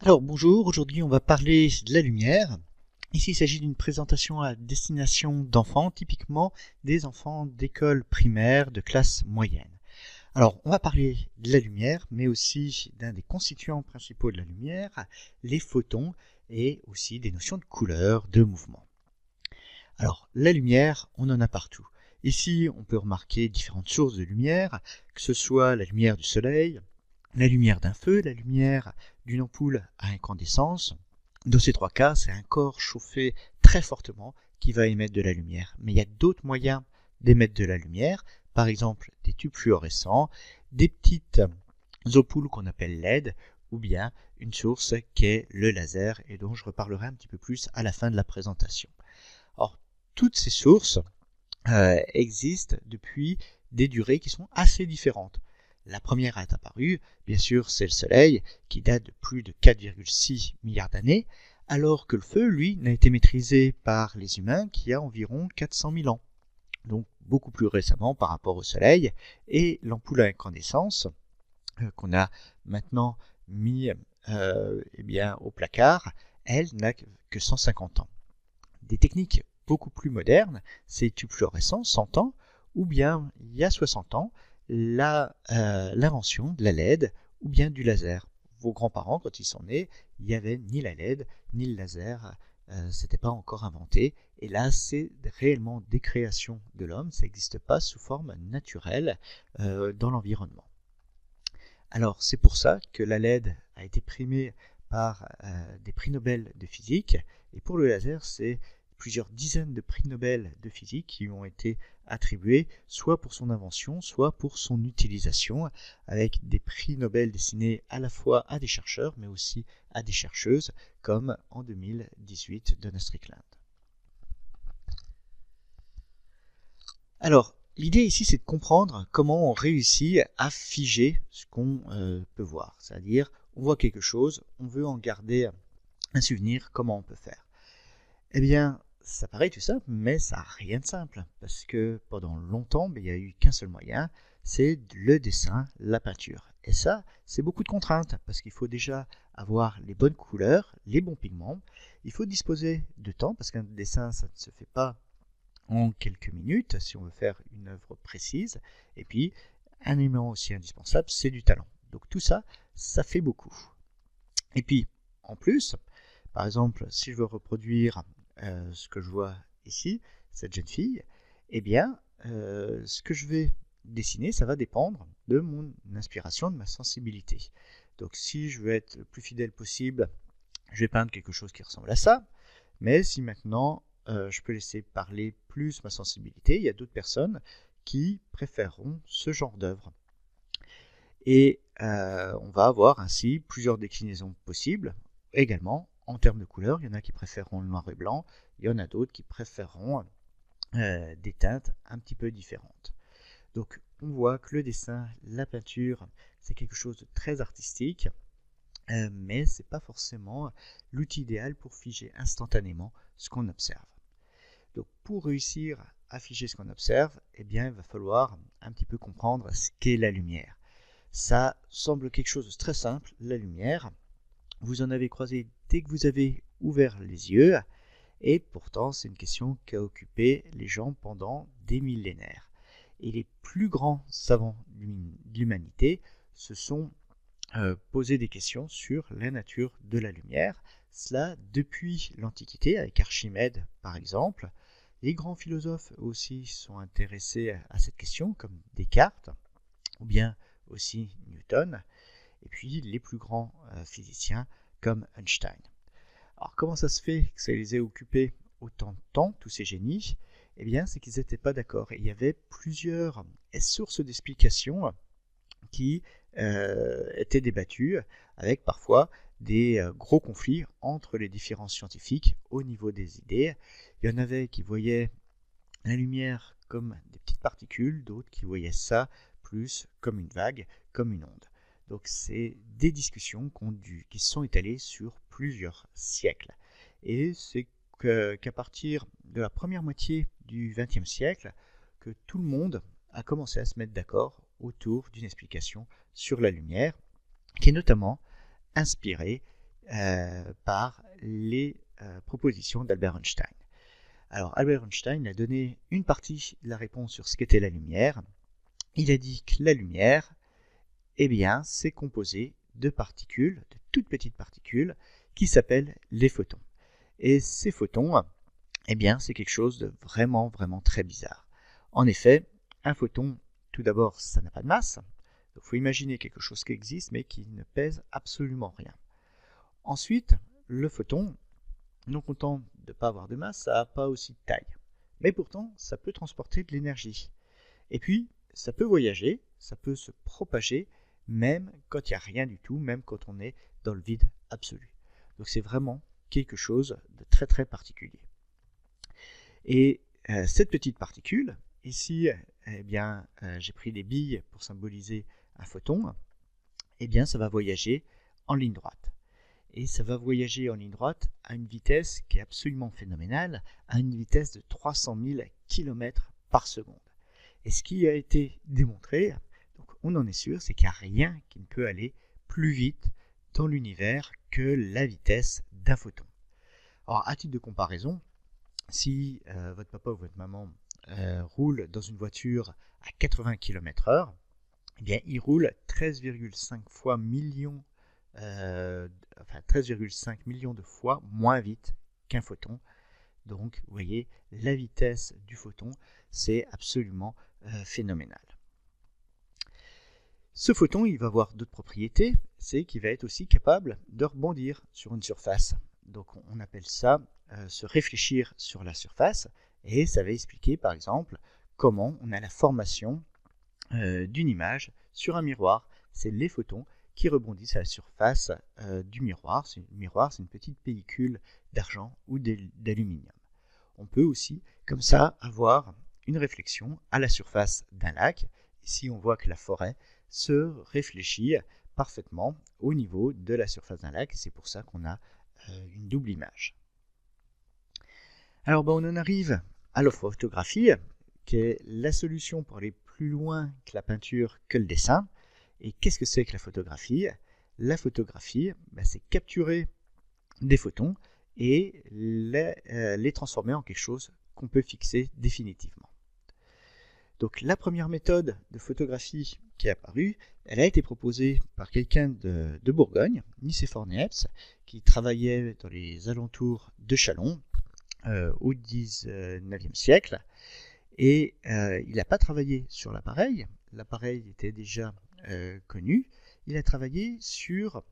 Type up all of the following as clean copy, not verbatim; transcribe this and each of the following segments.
Alors bonjour, aujourd'hui on va parler de la lumière. Ici il s'agit d'une présentation à destination d'enfants, typiquement des enfants d'école primaire de classe moyenne. Alors on va parler de la lumière, mais aussi d'un des constituants principaux de la lumière, les photons, et aussi des notions de couleur, de mouvement. Alors la lumière, on en a partout. Ici on peut remarquer différentes sources de lumière, que ce soit la lumière du soleil, la lumière d'un feu, la lumière d'une ampoule à incandescence. Dans ces trois cas, c'est un corps chauffé très fortement qui va émettre de la lumière. Mais il y a d'autres moyens d'émettre de la lumière, par exemple des tubes fluorescents, des petites ampoules qu'on appelle LED, ou bien une source qui est le laser et dont je reparlerai un petit peu plus à la fin de la présentation. Or, toutes ces sources existent depuis des durées qui sont assez différentes. La première est apparue, bien sûr, c'est le Soleil, qui date de plus de 4,6 milliards d'années, alors que le feu, lui, n'a été maîtrisé par les humains qu'il y a environ 400 000 ans. Donc beaucoup plus récemment par rapport au Soleil, et l'ampoule à incandescence, qu'on a maintenant mis au placard, elle n'a que 150 ans. Des techniques beaucoup plus modernes, ces tubes fluorescents, 100 ans, ou bien il y a 60 ans, l'invention de la LED ou bien du laser. Vos grands-parents, quand ils sont nés, il n'y avait ni la LED ni le laser, c'était pas encore inventé. Et là, c'est réellement des créations de l'homme, ça n'existe pas sous forme naturelle dans l'environnement. Alors, c'est pour ça que la LED a été primée par des prix Nobel de physique, et pour le laser, c'est plusieurs dizaines de prix Nobel de physique qui ont été attribués, soit pour son invention, soit pour son utilisation, avec des prix Nobel destinés à la fois à des chercheurs, mais aussi à des chercheuses, comme en 2018 Donna Strickland. Alors, l'idée ici, c'est de comprendre comment on réussit à figer ce qu'on peut voir. C'est-à-dire, on voit quelque chose, on veut en garder un souvenir, comment on peut faire? Eh bien, ça paraît tout simple, mais ça n'a rien de simple. Parce que pendant longtemps, il n'y a eu qu'un seul moyen, c'est le dessin, la peinture. Et ça, c'est beaucoup de contraintes, parce qu'il faut déjà avoir les bonnes couleurs, les bons pigments. Il faut disposer de temps, parce qu'un dessin, ça ne se fait pas en quelques minutes, si on veut faire une œuvre précise. Et puis, un élément aussi indispensable, c'est du talent. Donc tout ça, ça fait beaucoup. Et puis, en plus, par exemple, si je veux reproduire ce que je vois ici, cette jeune fille, eh bien, ce que je vais dessiner, ça va dépendre de mon inspiration, de ma sensibilité. Donc si je veux être le plus fidèle possible, je vais peindre quelque chose qui ressemble à ça. Mais si maintenant, je peux laisser parler plus ma sensibilité, il y a d'autres personnes qui préféreront ce genre d'œuvre. Et on va avoir ainsi plusieurs déclinaisons possibles. Également, en termes de couleurs, il y en a qui préféreront le noir et blanc, il y en a d'autres qui préféreront des teintes un petit peu différentes. Donc on voit que le dessin, la peinture, c'est quelque chose de très artistique, mais ce n'est pas forcément l'outil idéal pour figer instantanément ce qu'on observe. Donc pour réussir à figer ce qu'on observe, eh bien, il va falloir un petit peu comprendre ce qu'est la lumière. Ça semble quelque chose de très simple, la lumière. Vous en avez croisé dès que vous avez ouvert les yeux, et pourtant c'est une question qui a occupé les gens pendant des millénaires. Et les plus grands savants de l'humanité se sont posé des questions sur la nature de la lumière, cela depuis l'Antiquité, avec Archimède par exemple. Les grands philosophes aussi sont intéressés à cette question, comme Descartes, ou bien aussi Newton, et puis les plus grands physiciens comme Einstein. Alors comment ça se fait que ça les ait occupés autant de temps, tous ces génies? Eh bien, c'est qu'ils n'étaient pas d'accord. Et il y avait plusieurs sources d'explications qui étaient débattues, avec parfois des gros conflits entre les différents scientifiques au niveau des idées. Il y en avait qui voyaient la lumière comme des petites particules, d'autres qui voyaient ça plus comme une vague, comme une onde. Donc c'est des discussions qui se sont étalées sur plusieurs siècles. Et c'est qu'à partir de la première moitié du XXe siècle que tout le monde a commencé à se mettre d'accord autour d'une explication sur la lumière, qui est notamment inspirée par les propositions d'Albert Einstein. Alors Albert Einstein a donné une partie de la réponse sur ce qu'était la lumière. Il a dit que la lumière, eh bien, c'est composé de particules, de toutes petites particules, qui s'appellent les photons. Et ces photons, eh bien, c'est quelque chose de vraiment, vraiment très bizarre. En effet, un photon, tout d'abord, ça n'a pas de masse. Il faut imaginer quelque chose qui existe, mais qui ne pèse absolument rien. Ensuite, le photon, non content de ne pas avoir de masse, ça n'a pas aussi de taille. Mais pourtant, ça peut transporter de l'énergie. Et puis, ça peut voyager, ça peut se propager, même quand il n'y a rien du tout, même quand on est dans le vide absolu. Donc c'est vraiment quelque chose de très très particulier. Et cette petite particule, ici, eh bien, j'ai pris des billes pour symboliser un photon, eh bien ça va voyager en ligne droite. Et ça va voyager en ligne droite à une vitesse qui est absolument phénoménale, à une vitesse de 300 000 km par seconde. Et ce qui a été démontré, donc on en est sûr, c'est qu'il n'y a rien qui ne peut aller plus vite dans l'univers que la vitesse d'un photon. Alors à titre de comparaison, si votre papa ou votre maman roule dans une voiture à 80 km/h, eh bien il roule 13,5 millions de fois moins vite qu'un photon. Donc vous voyez, la vitesse du photon, c'est absolument phénoménal. Ce photon, il va avoir d'autres propriétés, c'est qu'il va être aussi capable de rebondir sur une surface. Donc on appelle ça se réfléchir sur la surface, et ça va expliquer par exemple comment on a la formation d'une image sur un miroir. C'est les photons qui rebondissent à la surface du miroir. Le miroir, c'est une petite pellicule d'argent ou d'aluminium. On peut aussi, comme ça, avoir une réflexion à la surface d'un lac. Ici, on voit que la forêt se réfléchit parfaitement au niveau de la surface d'un lac. C'est pour ça qu'on a une double image. Alors, on en arrive à la photographie, qui est la solution pour aller plus loin que la peinture, que le dessin. Et qu'est-ce que c'est que la photographie ? La photographie, c'est capturer des photons et les transformer en quelque chose qu'on peut fixer définitivement. Donc la première méthode de photographie qui est apparue, elle a été proposée par quelqu'un de Bourgogne, Nicéphore Niepce, qui travaillait dans les alentours de Châlons au XIXe siècle. Et il n'a pas travaillé sur l'appareil était déjà connu, il a travaillé sur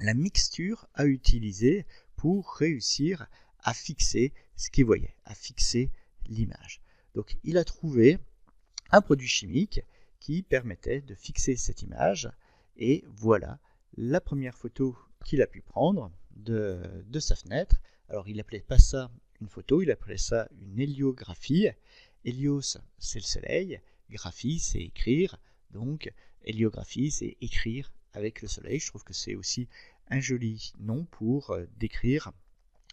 la mixture à utiliser pour réussir à fixer ce qu'il voyait, à fixer l'image. Donc il a trouvé un produit chimique qui permettait de fixer cette image, et voilà la première photo qu'il a pu prendre de sa fenêtre. Alors il n'appelait pas ça une photo, il appelait ça une héliographie. Hélios, c'est le soleil, graphie, c'est écrire, donc héliographie, c'est écrire avec le soleil. Je trouve que c'est aussi un joli nom pour décrire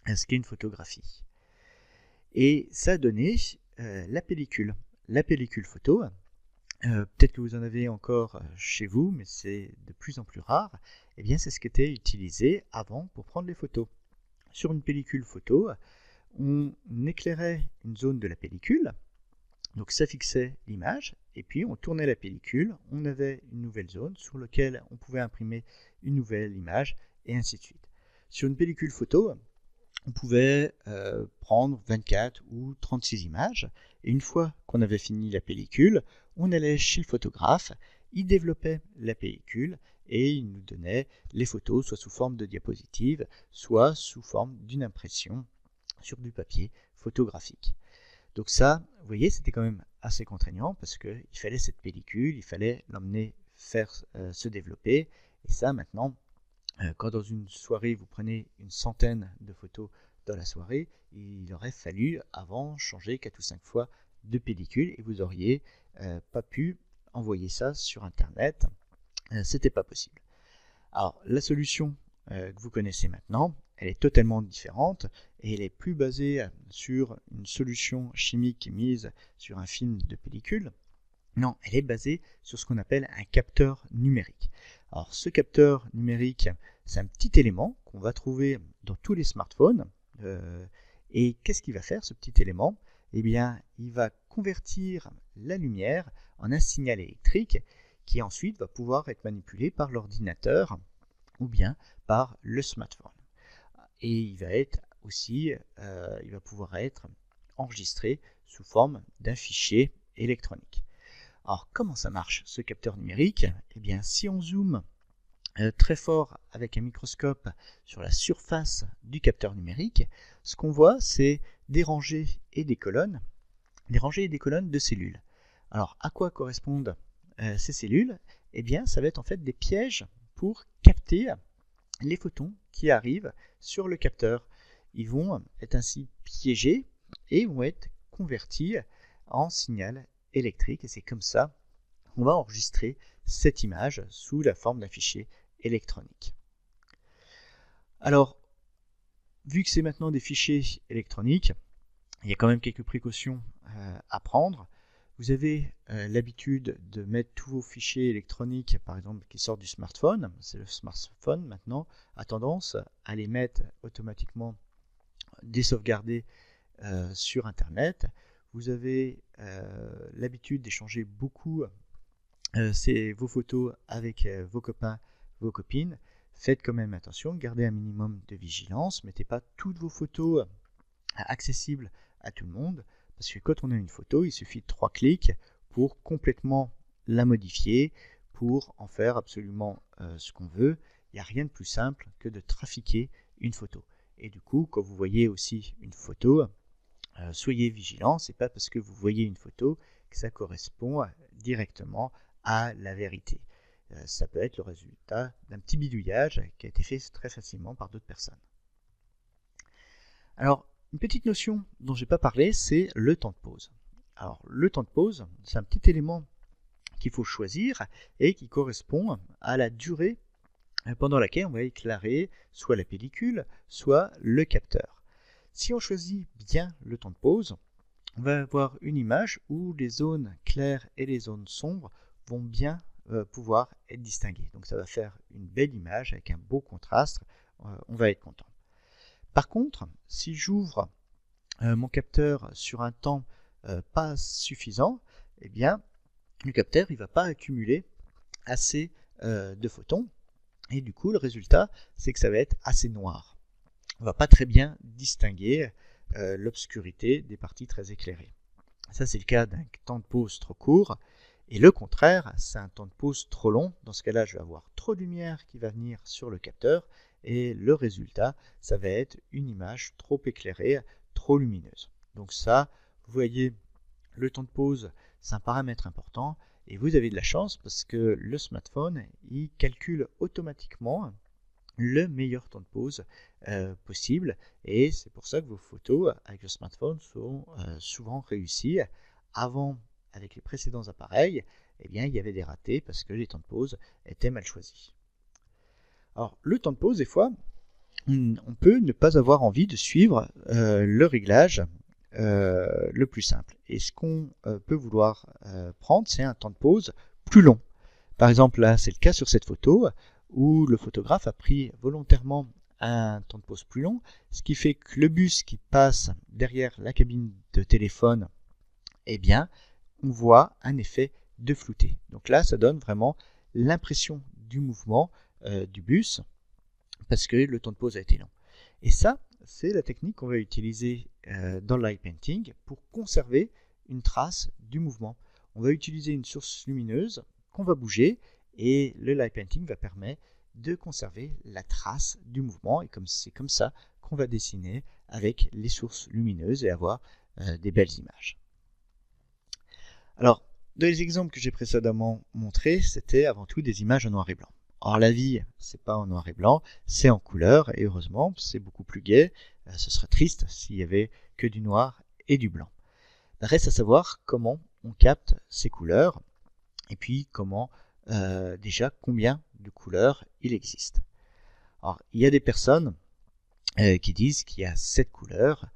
ce qu'est une photographie. Et ça a donné la pellicule photo. Peut-être que vous en avez encore chez vous, mais c'est de plus en plus rare. Eh bien, c'est ce qui était utilisé avant pour prendre les photos. Sur une pellicule photo, on éclairait une zone de la pellicule, donc ça fixait l'image, et puis on tournait la pellicule, on avait une nouvelle zone sur laquelle on pouvait imprimer une nouvelle image, et ainsi de suite. Sur une pellicule photo, on pouvait prendre 24 ou 36 images, et une fois qu'on avait fini la pellicule, on allait chez le photographe, il développait la pellicule, et il nous donnait les photos, soit sous forme de diapositive, soit sous forme d'une impression sur du papier photographique. Donc ça, vous voyez, c'était quand même assez contraignant parce qu'il fallait cette pellicule, il fallait l'emmener faire se développer. Et ça, maintenant, quand dans une soirée, vous prenez une centaine de photos dans la soirée, il aurait fallu avant changer 4 ou 5 fois de pellicule et vous n'auriez pas pu envoyer ça sur Internet. C'était pas possible. Alors, la solution que vous connaissez maintenant, elle est totalement différente et elle est plus basée sur une solution chimique mise sur un film de pellicule. Non, elle est basée sur ce qu'on appelle un capteur numérique. Alors ce capteur numérique, c'est un petit élément qu'on va trouver dans tous les smartphones. Et qu'est-ce qu'il va faire ce petit élément? Eh bien, il va convertir la lumière en un signal électrique qui ensuite va pouvoir être manipulé par l'ordinateur ou bien par le smartphone. Et il va être aussi, il va pouvoir être enregistré sous forme d'un fichier électronique. Alors comment ça marche ce capteur numérique? Eh bien si on zoome très fort avec un microscope sur la surface du capteur numérique, ce qu'on voit c'est des rangées et des colonnes de cellules. Alors à quoi correspondent ces cellules? Eh bien ça va être en fait des pièges pour capter les photons qui arrivent sur le capteur. Ils vont être ainsi piégés et vont être convertis en signal électrique, et c'est comme ça qu'on va enregistrer cette image sous la forme d'un fichier électronique. Alors, vu que c'est maintenant des fichiers électroniques, il y a quand même quelques précautions à prendre. Vous avez l'habitude de mettre tous vos fichiers électroniques, par exemple, qui sortent du smartphone. C'est le smartphone maintenant a tendance à les mettre automatiquement désauvegardés sur Internet. Vous avez l'habitude d'échanger beaucoup vos photos avec vos copains, vos copines. Faites quand même attention, gardez un minimum de vigilance. Mettez pas toutes vos photos accessibles à tout le monde. Parce que quand on a une photo, il suffit de 3 clics pour complètement la modifier, pour en faire absolument ce qu'on veut. Il n'y a rien de plus simple que de trafiquer une photo. Et du coup, quand vous voyez aussi une photo, soyez vigilants. Ce n'est pas parce que vous voyez une photo que ça correspond directement à la vérité. Ça peut être le résultat d'un petit bidouillage qui a été fait très facilement par d'autres personnes. Alors, une petite notion dont je n'ai pas parlé, c'est le temps de pause. Alors, le temps de pause, c'est un petit élément qu'il faut choisir et qui correspond à la durée pendant laquelle on va éclairer soit la pellicule, soit le capteur. Si on choisit bien le temps de pause, on va avoir une image où les zones claires et les zones sombres vont bien pouvoir être distinguées. Donc ça va faire une belle image avec un beau contraste, on va être content. Par contre, si j'ouvre mon capteur sur un temps pas suffisant, eh bien le capteur ne va pas accumuler assez de photons et du coup le résultat c'est que ça va être assez noir. On ne va pas très bien distinguer l'obscurité des parties très éclairées. Ça c'est le cas d'un temps de pause trop court. Et le contraire, c'est un temps de pause trop long. Dans ce cas-là, je vais avoir trop de lumière qui va venir sur le capteur et le résultat, ça va être une image trop éclairée, trop lumineuse. Donc ça, vous voyez, le temps de pause, c'est un paramètre important et vous avez de la chance parce que le smartphone, il calcule automatiquement le meilleur temps de pause possible et c'est pour ça que vos photos avec le smartphone sont souvent réussies. Avant, avec les précédents appareils, eh bien, il y avait des ratés parce que les temps de pause étaient mal choisis. Alors, le temps de pause, des fois, on peut ne pas avoir envie de suivre le réglage le plus simple. Et ce qu'on peut vouloir prendre, c'est un temps de pause plus long. Par exemple, là, c'est le cas sur cette photo où le photographe a pris volontairement un temps de pause plus long, ce qui fait que le bus qui passe derrière la cabine de téléphone, eh bien, on voit un effet de flouté. Donc là, ça donne vraiment l'impression du mouvement du bus parce que le temps de pause a été long. Et ça, c'est la technique qu'on va utiliser dans le light painting pour conserver une trace du mouvement. On va utiliser une source lumineuse qu'on va bouger et le light painting va permettre de conserver la trace du mouvement et c'est comme ça qu'on va dessiner avec les sources lumineuses et avoir des belles images. Alors, dans les exemples que j'ai précédemment montrés, c'était avant tout des images en noir et blanc. Or, la vie, c'est pas en noir et blanc, c'est en couleur, et heureusement, c'est beaucoup plus gai. Ce serait triste s'il y avait que du noir et du blanc. Reste à savoir comment on capte ces couleurs, et puis comment, déjà, combien de couleurs il existe. Alors, il y a des personnes qui disent qu'il y a 7 couleurs,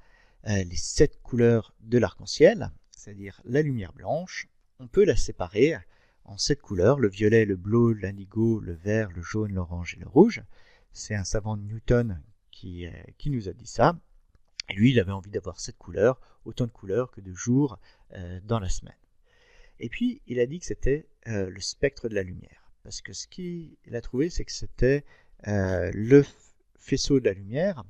les 7 couleurs de l'arc-en-ciel, c'est-à-dire la lumière blanche, on peut la séparer en 7 couleurs, le violet, le bleu, l'indigo, le vert, le jaune, l'orange et le rouge. C'est un savant de Newton qui nous a dit ça. Et lui, il avait envie d'avoir 7 couleurs, autant de couleurs que de jours dans la semaine. Et puis, il a dit que c'était le spectre de la lumière. Parce que ce qu'il a trouvé, c'est que c'était le faisceau de la lumière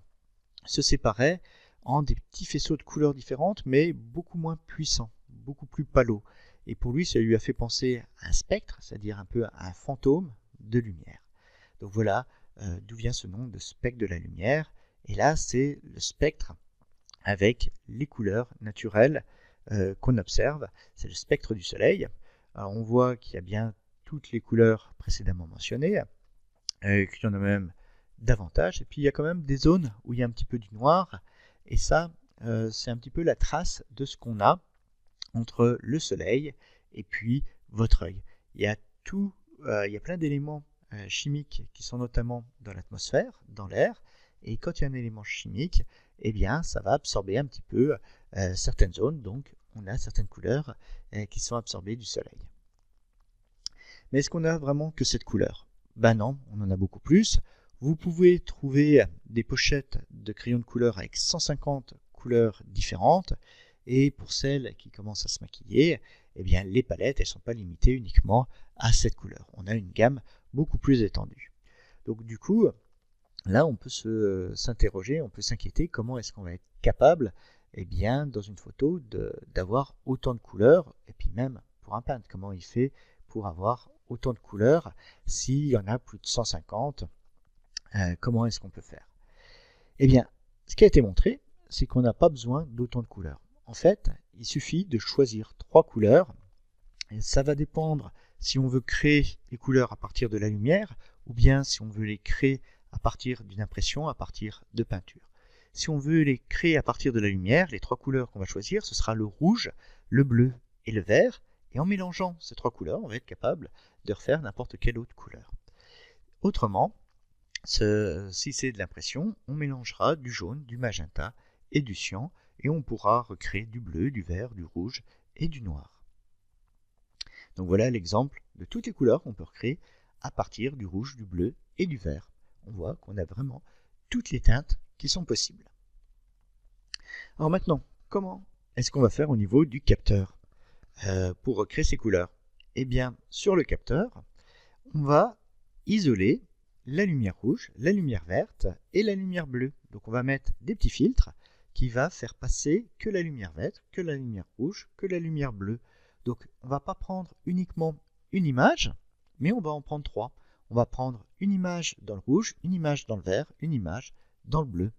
se séparait en des petits faisceaux de couleurs différentes, mais beaucoup moins puissants, beaucoup plus palos. Et pour lui, ça lui a fait penser à un spectre, c'est-à-dire un peu à un fantôme de lumière. Donc voilà d'où vient ce nom de spectre de la lumière. Et là, c'est le spectre avec les couleurs naturelles qu'on observe. C'est le spectre du soleil. Alors, on voit qu'il y a bien toutes les couleurs précédemment mentionnées, qu'il y en a même davantage. Et puis, il y a quand même des zones où il y a un petit peu du noir. Et ça, c'est un petit peu la trace de ce qu'on a entre le soleil et puis votre œil. Il y a plein d'éléments chimiques qui sont notamment dans l'atmosphère, dans l'air, et quand il y a un élément chimique, eh bien, ça va absorber un petit peu certaines zones, donc on a certaines couleurs qui sont absorbées du soleil. Mais est-ce qu'on a vraiment que cette couleur? Ben non, on en a beaucoup plus. Vous pouvez trouver des pochettes de crayons de couleur avec 150 couleurs différentes. Et pour celles qui commencent à se maquiller, eh bien, les palettes, elles ne sont pas limitées uniquement à cette couleur. On a une gamme beaucoup plus étendue. Donc du coup, là, on peut s'interroger, on peut s'inquiéter comment est-ce qu'on va être capable, eh bien, dans une photo, d'avoir autant de couleurs, et puis même pour un peintre, comment il fait pour avoir autant de couleurs s'il y en a plus de 150, comment est-ce qu'on peut faire? Eh bien, ce qui a été montré, c'est qu'on n'a pas besoin d'autant de couleurs. En fait, il suffit de choisir 3 couleurs. Et ça va dépendre si on veut créer les couleurs à partir de la lumière ou bien si on veut les créer à partir d'une impression, à partir de peinture. Si on veut les créer à partir de la lumière, les 3 couleurs qu'on va choisir, ce sera le rouge, le bleu et le vert. Et en mélangeant ces 3 couleurs, on va être capable de refaire n'importe quelle autre couleur. Autrement, si c'est de l'impression, on mélangera du jaune, du magenta et du cyan, et on pourra recréer du bleu, du vert, du rouge et du noir. Donc voilà l'exemple de toutes les couleurs qu'on peut recréer à partir du rouge, du bleu et du vert. On voit qu'on a vraiment toutes les teintes qui sont possibles. Alors maintenant, comment est-ce qu'on va faire au niveau du capteur pour recréer ces couleurs? Eh bien, sur le capteur, on va isoler la lumière rouge, la lumière verte et la lumière bleue. Donc on va mettre des petits filtres qui va faire passer que la lumière verte, que la lumière rouge, que la lumière bleue. Donc on ne va pas prendre uniquement une image, mais on va en prendre 3. On va prendre une image dans le rouge, une image dans le vert, une image dans le bleu.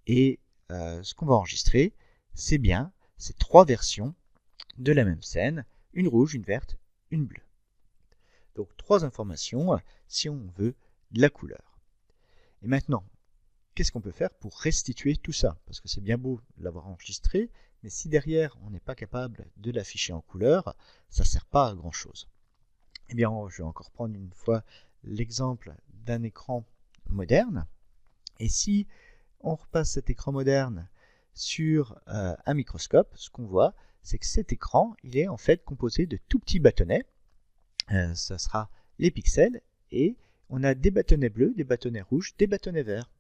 Et ce qu'on va enregistrer, c'est bien ces 3 versions de la même scène, une rouge, une verte, une bleue. Donc 3 informations si on veut de la couleur. Et maintenant, qu'est-ce qu'on peut faire pour restituer tout ça? Parce que c'est bien beau de l'avoir enregistré, mais si derrière on n'est pas capable de l'afficher en couleur, ça ne sert pas à grand chose. Eh bien, je vais encore prendre une fois l'exemple d'un écran moderne. Et si on repasse cet écran moderne sur un microscope, ce qu'on voit, c'est que cet écran, il est en fait composé de tout petits bâtonnets. Ça sera les pixels, et on a des bâtonnets bleus, des bâtonnets rouges, des bâtonnets verts.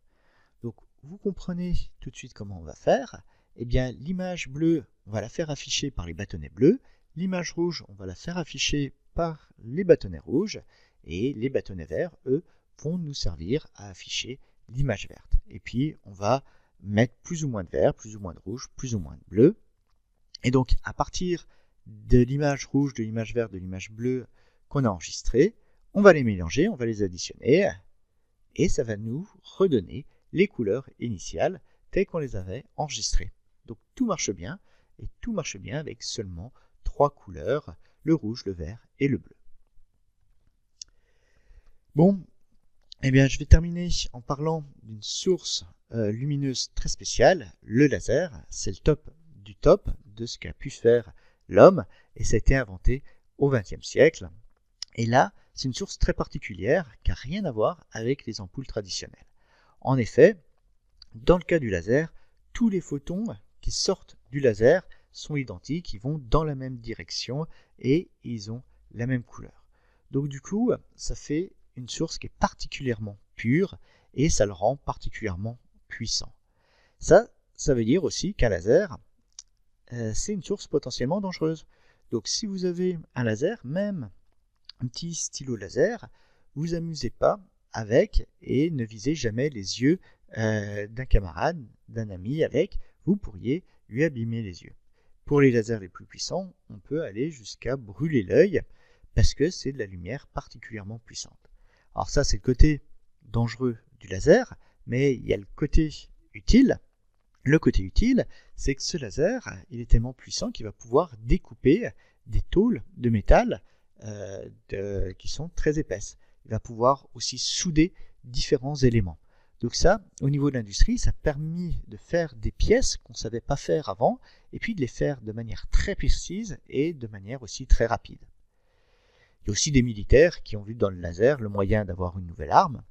Donc vous comprenez tout de suite comment on va faire. Eh bien, l'image bleue, on va la faire afficher par les bâtonnets bleus. L'image rouge, on va la faire afficher par les bâtonnets rouges. Et les bâtonnets verts, eux, vont nous servir à afficher l'image verte. Et puis, on va mettre plus ou moins de vert, plus ou moins de rouge, plus ou moins de bleu. Et donc, à partir de l'image rouge, de l'image verte, de l'image bleue qu'on a enregistrée, on va les mélanger, on va les additionner. Et ça va nous redonner les couleurs initiales telles qu'on les avait enregistrées. Donc tout marche bien, et tout marche bien avec seulement 3 couleurs, le rouge, le vert et le bleu. Bon, eh bien je vais terminer en parlant d'une source lumineuse très spéciale, le laser. C'est le top du top de ce qu'a pu faire l'homme, et ça a été inventé au XXe siècle. Et là, c'est une source très particulière qui n'a rien à voir avec les ampoules traditionnelles. En effet, dans le cas du laser, tous les photons qui sortent du laser sont identiques, ils vont dans la même direction et ils ont la même couleur. Donc du coup, ça fait une source qui est particulièrement pure et ça le rend particulièrement puissant. Ça veut dire aussi qu'un laser, c'est une source potentiellement dangereuse. Donc si vous avez un laser, même un petit stylo laser, vous amusez pas avec et ne visez jamais les yeux d'un camarade, d'un ami avec, vous pourriez lui abîmer les yeux. Pour les lasers les plus puissants, on peut aller jusqu'à brûler l'œil parce que c'est de la lumière particulièrement puissante. Alors ça, c'est le côté dangereux du laser, mais il y a le côté utile. Le côté utile, c'est que ce laser, il est tellement puissant qu'il va pouvoir découper des tôles de métal qui sont très épaisses. Il va pouvoir aussi souder différents éléments. Donc ça, au niveau de l'industrie, ça a permis de faire des pièces qu'on ne savait pas faire avant, et puis de les faire de manière très précise et de manière aussi très rapide. Il y a aussi des militaires qui ont vu dans le laser le moyen d'avoir une nouvelle arme.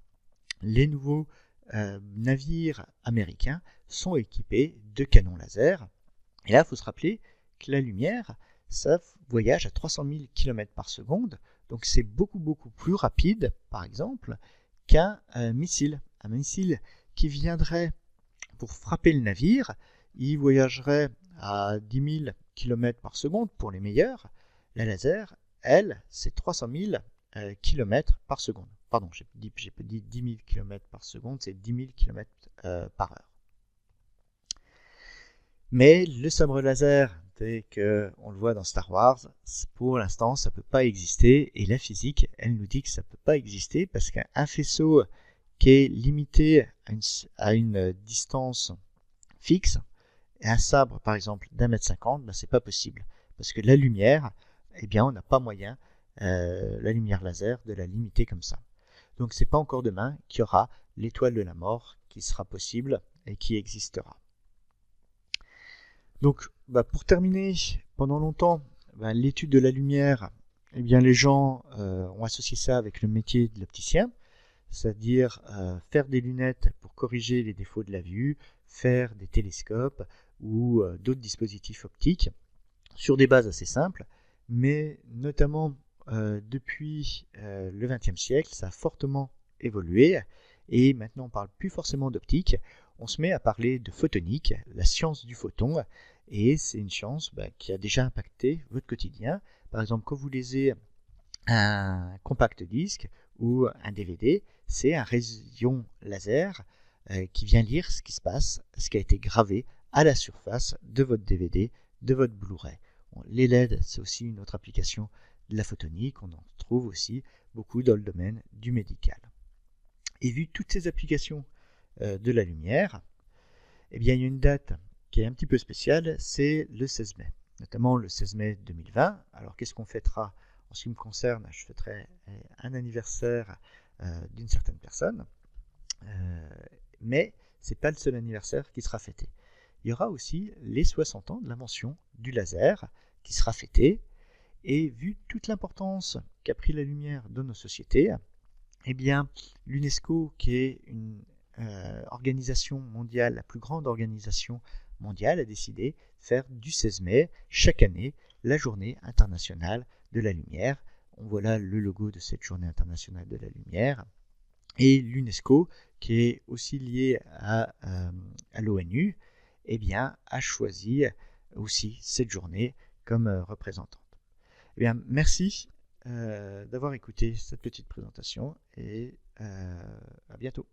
Les nouveaux navires américains sont équipés de canons laser. Et là, il faut se rappeler que la lumière, ça voyage à 300 000 km par seconde, donc c'est beaucoup plus rapide, par exemple, qu'un missile. Un missile qui viendrait pour frapper le navire, il voyagerait à 10 000 km par seconde pour les meilleurs. La laser, elle, c'est 300 000 km par seconde. Pardon, j'ai dit 10 000 km par seconde, c'est 10 000 km par heure. Mais le sabre laser, tel qu'on le voit dans Star Wars, pour l'instant, ça ne peut pas exister. Et la physique, elle nous dit que ça ne peut pas exister parce qu'un faisceau qui est limité à une distance fixe, et un sabre, par exemple, d'1,50 m, ben, c'est pas possible. Parce que la lumière, eh bien, on n'a pas moyen, la lumière laser, de la limiter comme ça. Donc c'est pas encore demain qu'il y aura l'étoile de la mort qui sera possible et qui existera. Donc pour terminer, pendant longtemps, l'étude de la lumière, eh bien, les gens ont associé ça avec le métier de l'opticien, c'est-à-dire faire des lunettes pour corriger les défauts de la vue, faire des télescopes ou d'autres dispositifs optiques sur des bases assez simples, mais notamment depuis le XXe siècle, ça a fortement évolué et maintenant on ne parle plus forcément d'optique, on se met à parler de photonique, la science du photon, et c'est une science qui a déjà impacté votre quotidien. Par exemple, quand vous lisez un compact disque ou un DVD, c'est un rayon laser qui vient lire ce qui se passe, ce qui a été gravé à la surface de votre DVD, de votre Blu-ray. Bon, les LED, c'est aussi une autre application de la photonique, on en trouve aussi beaucoup dans le domaine du médical. Et vu toutes ces applications de la lumière, eh bien, il y a une date qui est un petit peu spéciale, c'est le 16 mai, notamment le 16 mai 2020. Alors qu'est-ce qu'on fêtera? En ce qui me concerne, je fêterai un anniversaire d'une certaine personne, mais ce n'est pas le seul anniversaire qui sera fêté. Il y aura aussi les 60 ans de l'invention du laser qui sera fêté, et vu toute l'importance qu'a pris la lumière dans nos sociétés, eh bien, l'UNESCO, qui est une organisation mondiale, la plus grande organisation mondiale, a décidé de faire du 16 mai chaque année la journée internationale de la lumière. On voit là le logo de cette journée internationale de la lumière. Et l'UNESCO, qui est aussi liée à l'ONU, eh bien, a choisi aussi cette journée comme représentante. Eh bien, merci d'avoir écouté cette petite présentation et à bientôt.